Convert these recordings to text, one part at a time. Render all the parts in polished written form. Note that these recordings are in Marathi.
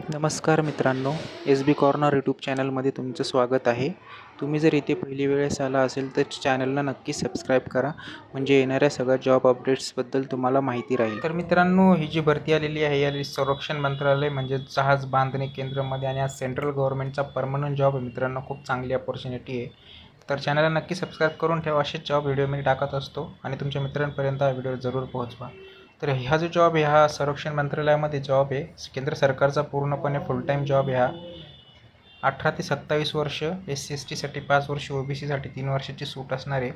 नमस्कार मित्रांनो, एस बी कॉर्नर यूट्यूब चॅनलमध्ये तुमचं स्वागत आहे. तुम्ही जर इथे पहिली वेळेस आला असेल तर चॅनलला नक्की सबस्क्राईब करा, म्हणजे येणाऱ्या सगळ्या जॉब अपडेट्सबद्दल तुम्हाला माहिती राहील. तर मित्रांनो, ही जी भरती आलेली आहे या संरक्षण मंत्रालय म्हणजे जहाज बांधणी केंद्रामध्ये, आणि हा सेंट्रल गव्हर्नमेंटचा परमनंट जॉब आहे मित्रांनो. खूप चांगली अपॉर्च्युनिटी आहे. तर चॅनलला नक्की सबस्क्राईब करून ठेवा. असेच जॉब व्हिडिओ मी टाकत असतो आणि तुमच्या मित्रांपर्यंत हा व्हिडिओ जरूर पोहोचवा. तर हा जो जॉब आहे हा संरक्षण मंत्रालयामध्ये जॉब आहे. केंद्र सरकारचा पूर्णपणे फुल टाईम जॉब आहे हा. 18 ते 27 वर्ष SC/ST साठी 5 वर्ष, OBC साठी 3 वर्षाची सूट असणार आहे.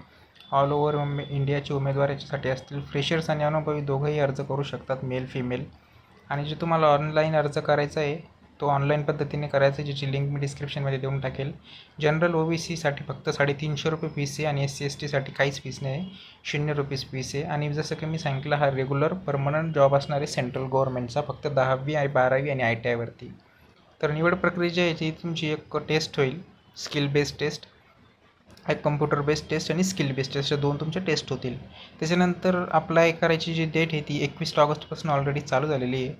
ऑल ओव्हर इंडियाचे उमेदवार याच्यासाठी असतील. फ्रेशर्स आणि अनुभवी दोघंही अर्ज करू शकतात, मेल फिमेल. आणि जे तुम्हाला ऑनलाईन अर्ज करायचा आहे तो ऑनलाईन पद्धतीने करायचा आहे, ज्याची लिंक मी डिस्क्रिप्शनमध्ये देऊन टाकेल. जनरल OBC साठी फक्त 350 रुपये फीस आहे आणि SC/ST साठी काहीच फीस नाही आहे, 0 रुपीज फीस आहे. आणि जसं की मी सांगितलं, हा रेग्युलर परमनंट जॉब असणार आहे सेंट्रल गव्हर्नमेंटचा, फक्त 10वी आणि 12वी आणि ITI वरती. तर निवड प्रक्रिया जी आहे ती तुमची एक टेस्ट होईल, स्किल बेस्ड टेस्ट, एक कम्प्युटर बेस्ड टेस्ट आणि स्किल बेस्ड टेस्ट, अशा 2 तुमच्या टेस्ट होतील. त्याच्यानंतर अप्लाय करायची जी डेट आहे ती 21 ऑगस्टपासून ऑलरेडी चालू झालेली आहे.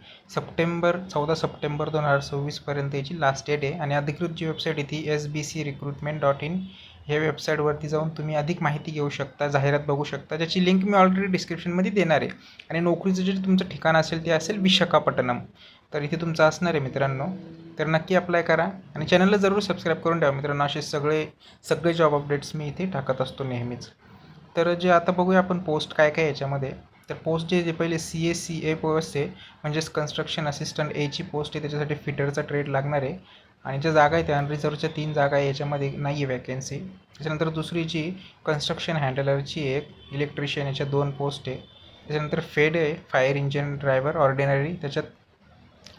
14 सप्टेंबर 2026पर्यंत याची लास्ट डेट आहे. आणि अधिकृत जी वेबसाईट आहे ती sbcrecruitment.in ह्या वेबसाईटवरती जाऊन तुम्ही अधिक माहिती घेऊ शकता, जाहिरात बघू शकता, ज्याची लिंक मी ऑलरेडी डिस्क्रिप्शनमध्ये देणार आहे. आणि नोकरीचं जे तुमचं ठिकाण असेल ते असेल विशाखापट्टणम. तर इथे तुमचं असणार आहे मित्रांनो. तर नक्की अप्लाय करा आणि चॅनलला जरूर सबस्क्राईब करून ठेवा मित्रांनो. असे सगळे जॉब अपडेट्स मी इथे टाकत असतो नेहमीच. तर जे आता बघूया आपण पोस्ट काय काय याच्यामध्ये. तर पोस्ट जे पहिले CACA पोस्ट आहे, म्हणजेच कन्स्ट्रक्शन असिस्टंट एची पोस्ट आहे. त्याच्यासाठी फिटरचा ट्रेड लागणार आहे. आणि ज्या जागा आहेत त्या अनरिझर्वच्या 3 जागा आहे, याच्यामध्ये नाही आहे वॅकेन्सी. त्याच्यानंतर दुसरी जी कन्स्ट्रक्शन हँडलरची एक, इलेक्ट्रिशियन, याच्या 2 पोस्ट आहे. त्याच्यानंतर फेड आहे, फायर इंजिन ड्रायव्हर ऑर्डिनरी, त्याच्यात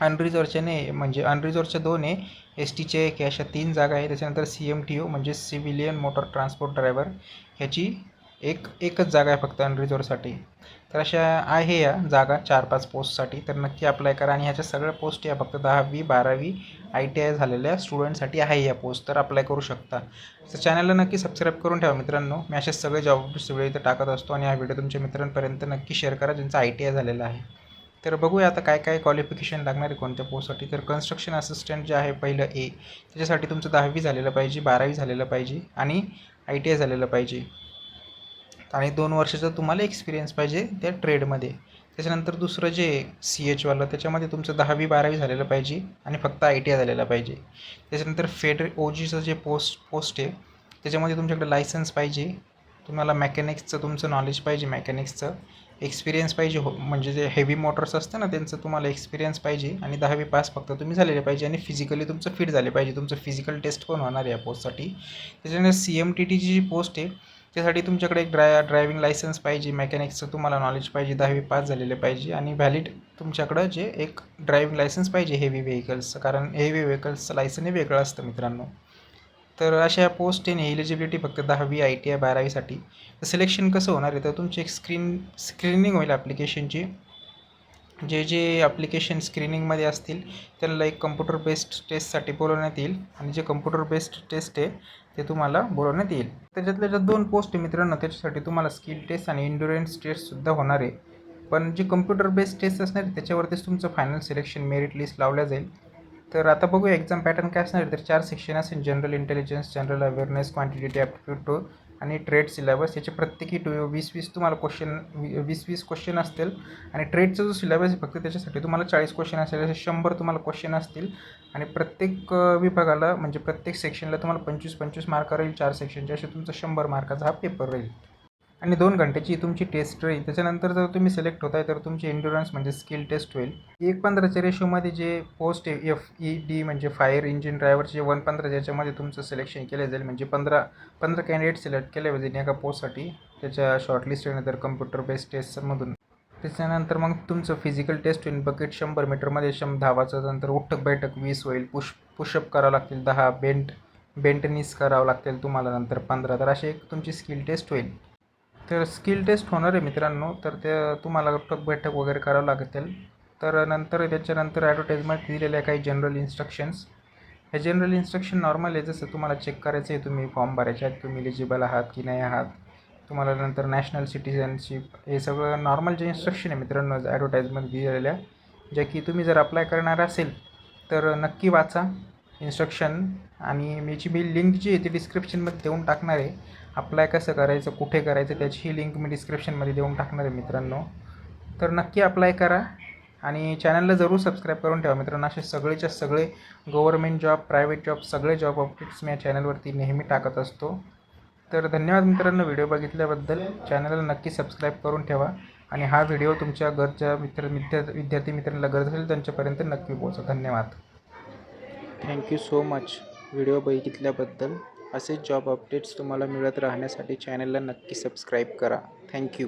अनरिझर्वच्या नाही, म्हणजे अनरिझर्वच्या 2 आहे, STचे एक, अशा 3 जागा आहे. त्याच्यानंतर CMTO म्हणजे सिव्हिलियन मोटर ट्रान्सपोर्ट ड्रायव्हर, ह्याची एकच जागा आहे फक्त अनरिझर्वसाठी. तर अशा आहे या जागा 4-5 पोस्टसाठी. तर नक्की अप्लाय करा. आणि ह्याच्या सगळ्या पोस्ट या फक्त 10वी 12वी ITI झालेल्या स्टुडंटसाठी आहे या पोस्ट, तर अप्लाय करू शकता. तर चॅनलला नक्की सबस्क्राईब करून ठेवा मित्रांनो. मी असे सगळे जॉब व्हिडिओ इथं टाकत असतो. आणि हा व्हिडिओ तुमच्या मित्रांपर्यंत नक्की शेअर करा ज्यांचा ITI झालेला आहे. तर बघूया आता काय काय क्वालिफिकेशन लागणार आहे कोणत्या पोस्टसाठी. तर कन्स्ट्रक्शन असिस्टंट जे आहे पहिलं ए, त्याच्यासाठी तुमचं 10वी झालेलं पाहिजे, 12वी झालेलं पाहिजे आणि ITI झालेलं पाहिजे. आणि 2 वर्षाचा तुम्हाला एक्सपिरियन्स पाहिजे त्या ट्रेडमध्ये. त्याच्यानंतर दुसरं जे CHवालं, त्याच्यामध्ये तुमचं 10वी 12वी झालेलं पाहिजे आणि फक्त ITI झालेलं पाहिजे. त्याच्यानंतर फेड OGचं जे पोस्ट आहे, त्याच्यामध्ये तुमच्याकडे लायसन्स पाहिजे. तुम्हाला मेकॅनिक्सचं तुमचं नॉलेज पाहिजे, मेकॅनिक्सचं एक्सपिरियन्स पाहिजे हो, म्हणजे जे हेवी मोटर्स असतं ना त्यांचं तुम्हाला एक्सपिरियन्स पाहिजे. आणि 10वी पास फक्त तुम्ही झालेले पाहिजे. आणि फिजिकली तुमचं फिट झाले पाहिजे. तुमचं फिजिकल टेस्ट पण होणार आहे या पोस्टसाठी. त्याच्यानंतर CMTTची जी पोस्ट आहे त्यासाठी तुमच्याकडे एक ड्रायव्हिंग लायसन्स पाहिजे, मेकॅनिक्सचं तुम्हाला नॉलेज पाहिजे, 10वी पास झालेले पाहिजे. आणि व्हॅलिड तुमच्याकडं जे एक ड्रायव्हिंग लायसन्स पाहिजे हेवी व्हेकल्सचं, कारण हेवी व्हेकल्सचं लायसन हे वेगळं असतं मित्रांनो. तर अशा पोस्ट आहे. एलिजिबिलिटी फक्त 10वी ITI 12वीसाठी. तर सिलेक्शन कसं होणार आहे, तर तुमची एक स्क्रीनिंग होईल ॲप्लिकेशनची. जे ॲप्लिकेशन स्क्रीनिंगमध्ये असतील त्यांना एक कम्प्युटर बेस्ड टेस्टसाठी बोलवण्यात येईल. आणि जे कम्प्युटर बेस्ड टेस्ट आहे ते तुम्हाला बोलवण्यात येईल. त्याच्यात 2 पोस्ट आहे मित्रांनो. त्याच्यासाठी तुम्हाला स्किल टेस्ट आणि इंड्युरन्स टेस्टसुद्धा होणार आहे. पण जी कम्प्युटर बेस्ड टेस्ट असणार आहे त्याच्यावरतीच तुमचं फायनल सिलेक्शन मेरिट लिस्ट लावल्या जाईल. तर आता बघूया एक्झाम पॅटर्न काय असणार आहे. तर 4 सेक्शन असेल, general intelligence, general awareness, quantitative aptitude two आणि ट्रेड सिलेबस. याचे प्रत्येकी 20-20 तुम्हाला क्वेश्चन, 20-20 क्वेश्चन असतील. आणि ट्रेडचा जो सिलेबस आहे फक्त त्याच्यासाठी तुम्हाला 40 क्वेश्चन असेल, असे 100 तुम्हाला क्वेश्चन असतील. आणि प्रत्येक विभागाला म्हणजे प्रत्येक सेक्शनला तुम्हाला 25-25 मार्क राहील. 4 सेक्शनचे असे तुमचा 100 मार्काचा हा पेपर राहील. आणि 2 घंट्याची तुमची टेस्ट राहील. त्याच्यानंतर जर तुम्ही सिलेक्ट होताय तर तुमची एंड्युरन्स म्हणजे स्किल टेस्ट होईल. 1:15च्या रेशोमध्ये जे पोस्ट आहे FED म्हणजे फायर इंजिन ड्रायव्हरचे 1:15 याच्यामध्ये तुमचं सिलेक्शन केलं जाईल. म्हणजे 15 कॅन्डिडेट सिलेक्ट केले पाहिजे एका पोस्टसाठी त्याच्या शॉर्टलिस्टनंतर कम्प्युटर बेस्ड टेस्टमधून. त्याच्यानंतर मग तुमचं फिजिकल टेस्ट होईल. बकेट 100 मीटरमध्ये धावाचं, नंतर उठक बैठक 20 होईल. पुशअप करावं लागतील 10, बेंट नीस करावं लागतील तुम्हाला नंतर 15. तर अशी एक तुमची स्किल टेस्ट होईल. तर स्किल टेस्ट होणार आहे मित्रांनो. तर ते तुम्हाला उठक बैठक वगैरे करावं लागतील. तर त्याच्यानंतर ॲडव्हर्टाईजमेंट दिलेल्या काही जनरल इन्स्ट्रक्शन्स. हे जनरल इन्स्ट्रक्शन नॉर्मल आहे, जसं तुम्हाला चेक करायचं आहे तुम्ही फॉर्म भरायचे आहेत, तुम्ही एलिजिबल आहात की नाही आहात. तुम्हाला नंतर नॅशनल सिटिझनशिप, हे सगळं नॉर्मल जे इन्स्ट्रक्शन आहे मित्रांनो ॲडव्हर्टाईजमेंट दिलेल्या, ज्या की तुम्ही जर अप्लाय करणार असेल तर नक्की वाचा इन्स्ट्रक्शन. आणि मी लिंक जी आहे ती डिस्क्रिप्शनमध्ये देऊन टाकणार आहे. अप्लाय कसं करायचं, कुठे करायचं, त्याचीही लिंक मी डिस्क्रिप्शनमध्ये देऊन टाकणार आहे मित्रांनो. तर नक्की अप्लाय करा आणि चॅनलला जरूर सबस्क्राईब करून ठेवा मित्रांनो. असे सगळेच्या सगळे गव्हर्मेंट जॉब, प्रायव्हेट जॉब, सगळे जॉब अपडेट्स मी या चॅनलवरती नेहमी टाकत असतो. तर धन्यवाद मित्रांनो व्हिडिओ बघितल्याबद्दल. चॅनलला नक्की सबस्क्राईब करून ठेवा आणि हा व्हिडिओ तुमच्या घरच्या विद्यार्थी मित्रांना गरज असेल त्यांच्यापर्यंत नक्की पोहोचवा. धन्यवाद. थँक्यू सो मच व्हिडिओ बघितल्याबद्दल. असेच जॉब अपडेट्स तुम्हाला मिळत राहण्यासाठी चॅनलला नक्की सबस्क्राईब करा. थँक्यू.